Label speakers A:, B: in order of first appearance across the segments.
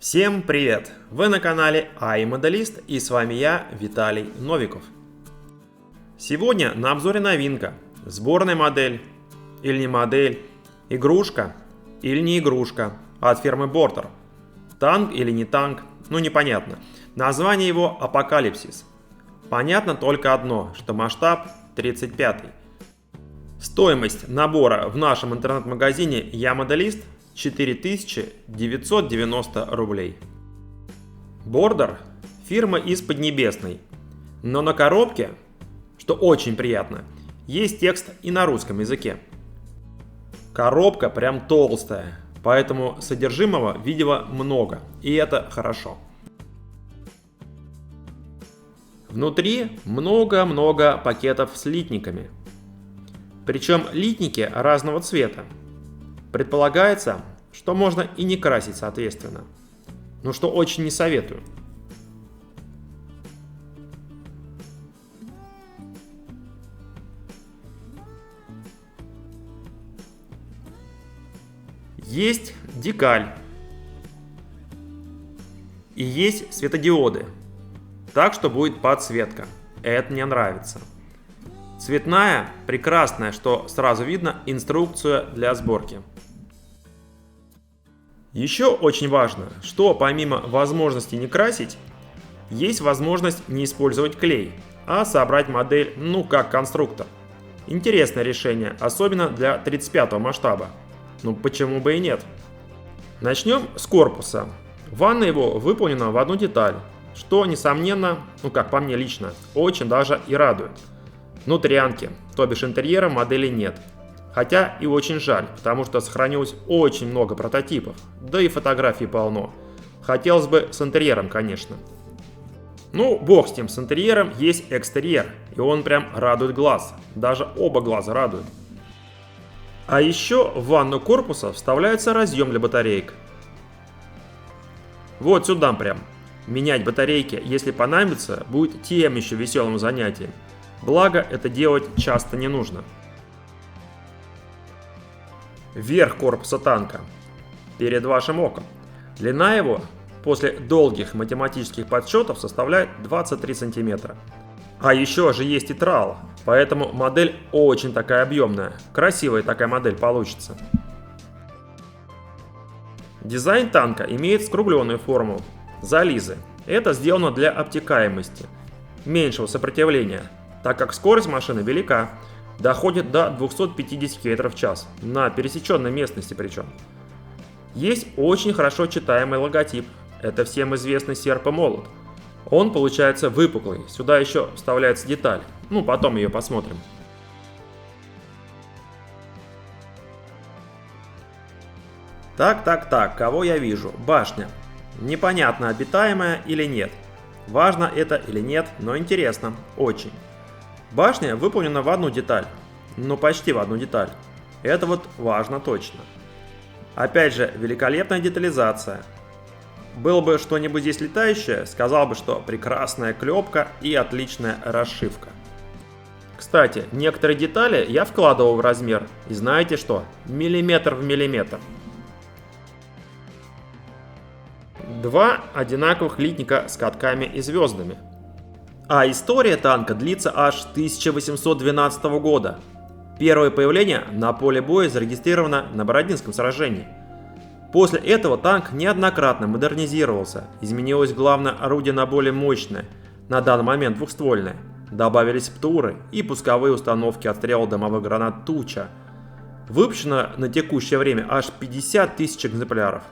A: Всем привет! Вы на канале iModelist и с вами я, Виталий Новиков. Сегодня на обзоре новинка. Сборная модель или не модель, игрушка или не игрушка от фирмы Border. Танк или не танк, непонятно. Название его Апокалипсис. Понятно только одно, что масштаб 35. Стоимость набора в нашем интернет-магазине iModelist 4990 рублей. Border – фирма из Поднебесной, но на коробке, что очень приятно, есть текст и на русском языке. Коробка прям толстая, поэтому содержимого видимо много, и это хорошо. Внутри много-много пакетов с литниками, причем литники разного цвета. Предполагается, что можно и не красить соответственно, но что очень не советую. Есть декаль и есть светодиоды, так что будет подсветка. Это мне нравится. Цветная, прекрасная, что сразу видно инструкцию для сборки. Еще очень важно, что помимо возможности не красить, есть возможность не использовать клей, а собрать модель, как конструктор. Интересное решение, особенно для 35 масштаба. Почему бы и нет? Начнем с корпуса. Ванна его выполнена в одну деталь, что несомненно, как по мне лично, очень даже и радует. Внутрянки, то бишь интерьера модели нет. Хотя и очень жаль, потому что сохранилось очень много прототипов, да и фотографий полно. Хотелось бы с интерьером, конечно. Бог с ним, с интерьером есть экстерьер, и он прям радует глаз, даже оба глаза радуют. А еще в ванну корпуса вставляется разъем для батареек. Вот сюда прям. Менять батарейки, если понадобится, будет тем еще веселым занятием. Благо, это делать часто не нужно. Верх корпуса танка перед вашим оком. Длина его после долгих математических подсчетов составляет 23 сантиметра. А еще же есть и трал, поэтому модель очень такая объемная. Красивая такая модель получится. Дизайн танка имеет скругленную форму, зализы. Это сделано для обтекаемости, меньшего сопротивления, так как скорость машины велика. Доходит до 250 км в час, на пересеченной местности причем. Есть очень хорошо читаемый логотип, это всем известный серп и молот. Он получается выпуклый, сюда еще вставляется деталь, потом ее посмотрим. Так, кого я вижу? Башня. Непонятно, обитаемая или нет. Важно это или нет, но интересно, очень. Башня выполнена в одну деталь, почти в одну деталь. Это важно точно. Опять же, великолепная детализация. Было бы что-нибудь здесь летающее, сказал бы, что прекрасная клепка и отличная расшивка. Кстати, некоторые детали я вкладывал в размер, и знаете что? Миллиметр в миллиметр. Два одинаковых литника с катками и звездами. А история танка длится аж с 1812 года. Первое появление на поле боя зарегистрировано на Бородинском сражении. После этого танк неоднократно модернизировался, изменилось главное орудие на более мощное, на данный момент двухствольное. Добавились ПТУры и пусковые установки отстрела дымовых гранат «Туча». Выпущено на текущее время аж 50 тысяч экземпляров.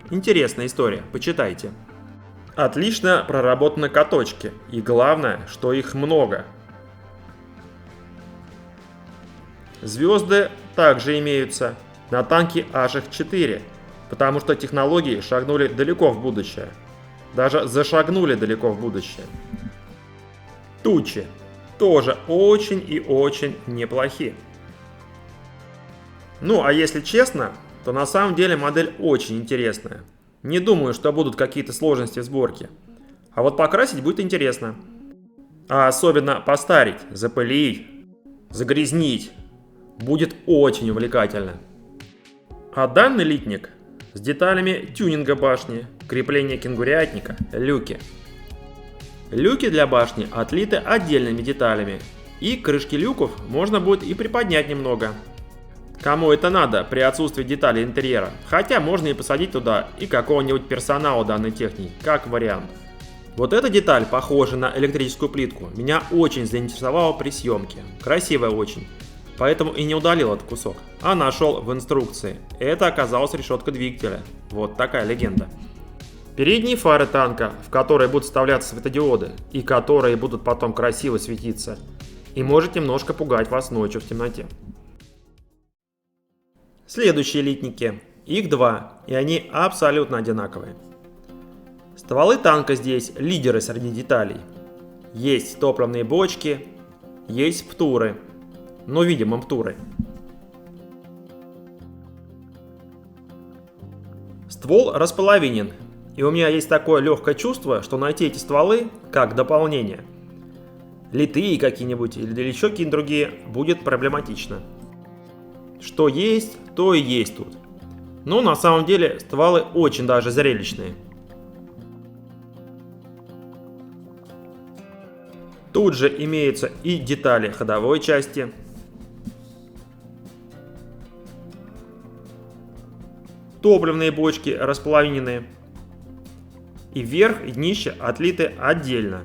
A: Интересная история, почитайте. Отлично проработаны каточки, и главное, что их много. Звезды также имеются, на танке аж их 4, потому что технологии шагнули далеко в будущее. Даже зашагнули далеко в будущее. Тучи тоже очень и очень неплохи. А если честно, то на самом деле модель очень интересная. Не думаю, что будут какие-то сложности в сборке. А покрасить будет интересно. А особенно постарить, запылить, загрязнить. Будет очень увлекательно. А данный литник с деталями тюнинга башни, крепление кенгурятника, люки. Люки для башни отлиты отдельными деталями, и крышки люков можно будет и приподнять немного. Кому это надо при отсутствии деталей интерьера, хотя можно и посадить туда и какого-нибудь персонала данной техники, как вариант. Вот эта деталь, похожа на электрическую плитку, меня очень заинтересовала при съемке, красивая очень, поэтому и не удалил этот кусок, а нашел в инструкции. Это оказалась решетка двигателя, вот такая легенда. Передние фары танка, в которые будут вставляться светодиоды и которые будут потом красиво светиться, и может немножко пугать вас ночью в темноте. Следующие литники, их два, и они абсолютно одинаковые. Стволы танка здесь лидеры среди деталей. Есть топливные бочки, есть птуры, но видимо птуры. Ствол располовинен, и у меня есть такое легкое чувство, что найти эти стволы как дополнение, литые какие-нибудь или еще какие-нибудь другие, будет проблематично. Что есть, то и есть тут. Но на самом деле стволы очень даже зрелищные. Тут же имеются и детали ходовой части, топливные бочки располовинены, и верх и днище отлиты отдельно.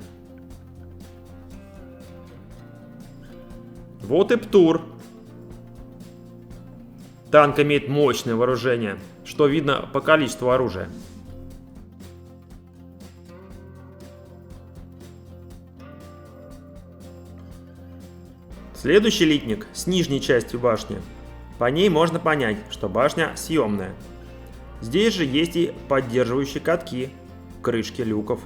A: Вот и птур. Танк имеет мощное вооружение, что видно по количеству оружия. Следующий литник с нижней частью башни. По ней можно понять, что башня съемная. Здесь же есть и поддерживающие катки, крышки люков.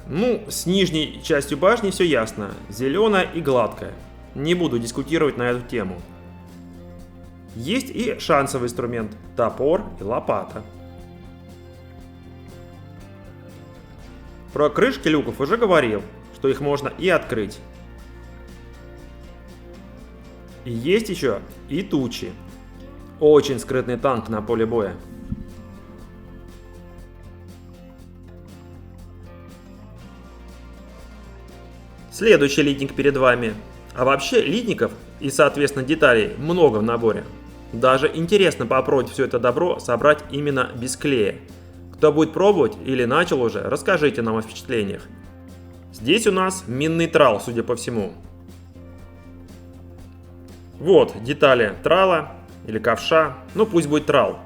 A: Ну, с нижней частью башни все ясно, зеленая и гладкая. Не буду дискутировать на эту тему. Есть и шансовый инструмент, топор и лопата. Про крышки люков уже говорил, что их можно и открыть. И есть еще и тучи. Очень скрытный танк на поле боя. Следующий литник перед вами. А вообще литников и соответственно деталей много в наборе. Даже интересно попробовать все это добро собрать именно без клея. Кто будет пробовать или начал уже, расскажите нам о впечатлениях. Здесь у нас минный трал, судя по всему. Вот детали трала или ковша, ну пусть будет трал.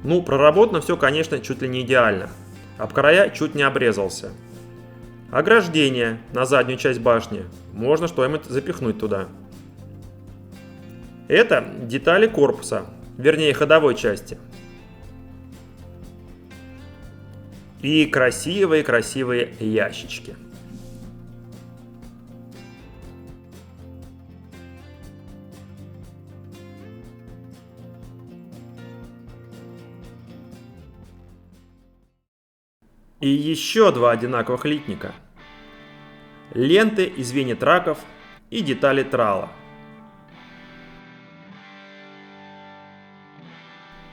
A: Ну, проработано все, конечно, чуть ли не идеально. Об края чуть не обрезался. Ограждение на заднюю часть башни. Можно что-нибудь запихнуть туда. Это детали корпуса, вернее ходовой части. И красивые-красивые ящички. И еще два одинаковых литника. Ленты и звенья траков и детали трала.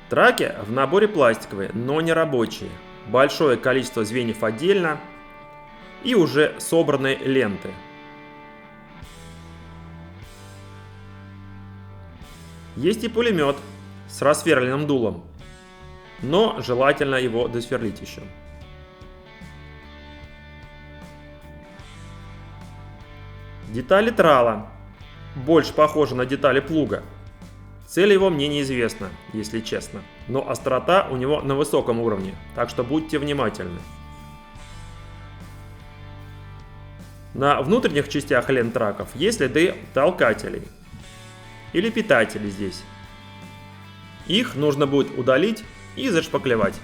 A: Траки в наборе пластиковые, но не рабочие. Большое количество звеньев отдельно и уже собранные ленты. Есть и пулемет с рассверленным дулом, но желательно его досверлить еще. Детали трала. Больше похожи на детали плуга. Цель его мне неизвестна, если честно. Но острота у него на высоком уровне, так что будьте внимательны. На внутренних частях лент траков есть следы толкателей. Или питателей здесь. Их нужно будет удалить и зашпаклевать.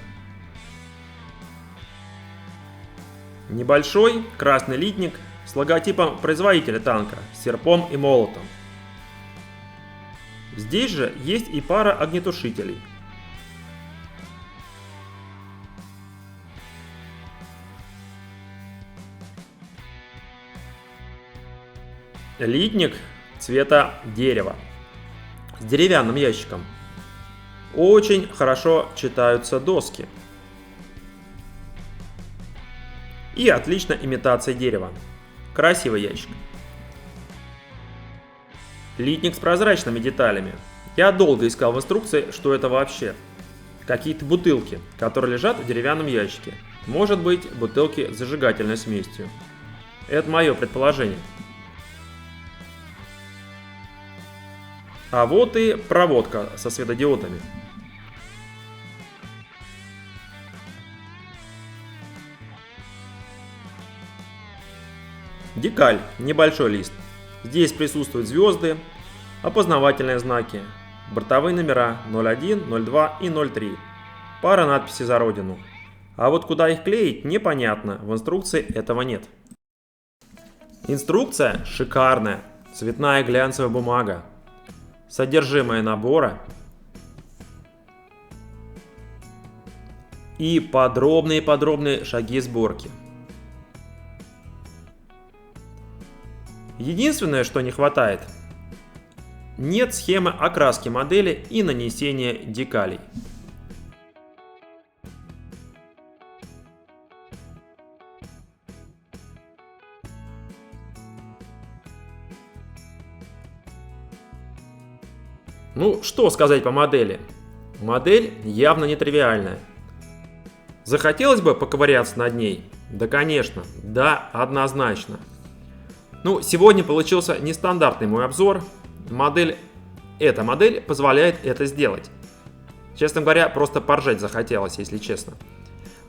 A: Небольшой красный литник с логотипом производителя танка, серпом и молотом. Здесь же есть и пара огнетушителей. Литник цвета дерева с деревянным ящиком. Очень хорошо читаются доски. И отлично имитация дерева. Красивый ящик. Литник с прозрачными деталями. Я долго искал в инструкции, что это вообще. Какие-то бутылки, которые лежат в деревянном ящике. Может быть, бутылки с зажигательной смесью. Это мое предположение. А вот и проводка со светодиодами. Декаль, небольшой лист. Здесь присутствуют звезды, опознавательные знаки, бортовые номера 01, 02 и 03. Пара надписей за родину. А вот куда их клеить, непонятно, в инструкции этого нет. Инструкция шикарная, цветная глянцевая бумага. Содержимое набора и подробные шаги сборки. Единственное, что не хватает, нет схемы окраски модели и нанесения декалей. Ну, что сказать по модели? Модель явно нетривиальная. Захотелось бы поковыряться над ней? Да, конечно, да, однозначно. Ну, сегодня получился нестандартный мой обзор. Эта модель позволяет это сделать. Честно говоря, просто поржать захотелось, если честно.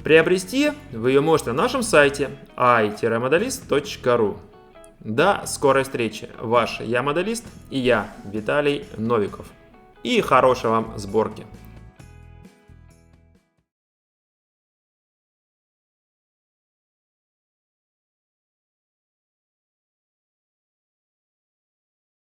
A: Приобрести вы ее можете на нашем сайте i-modelist.ru. До скорой встречи. Ваш Я Моделист и я, Виталий Новиков. И хорошей вам сборки.